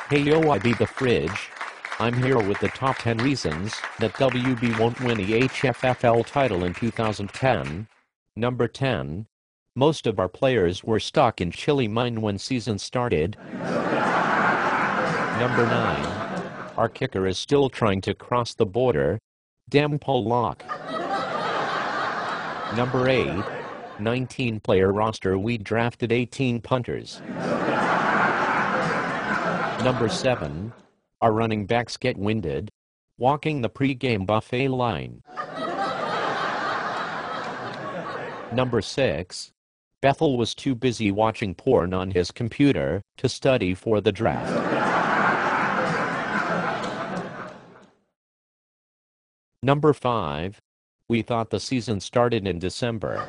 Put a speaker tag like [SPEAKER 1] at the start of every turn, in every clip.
[SPEAKER 1] Hey yo, I be the fridge. I'm here with the top 10 reasons that WB won't win the HFFL title in 2010. Number 10. Most of our players were stuck in Chile mine when season started. Number 9. Our kicker is still trying to cross the border. Damn Pollock. Number 8. 19-player roster, we drafted 18 punters. Number 7. Our running backs get winded walking the pre-game buffet line. Number 6. Bethel was too busy watching porn on his computer to study for the draft. Number 5. We thought the season started in December.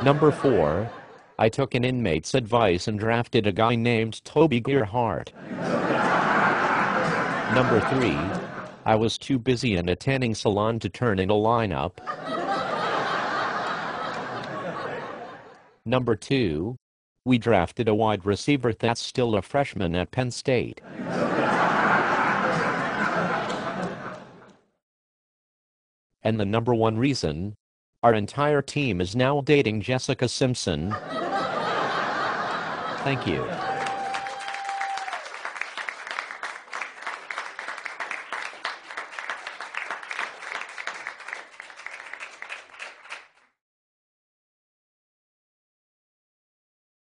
[SPEAKER 1] Number 4. I took an inmate's advice and drafted a guy named Toby Gerhart. Number 3. I was too busy in a tanning salon to turn in a lineup. Number 2. We drafted a wide receiver that's still a freshman at Penn State. And the number 1 reason, our entire team is now dating Jessica Simpson. Thank you.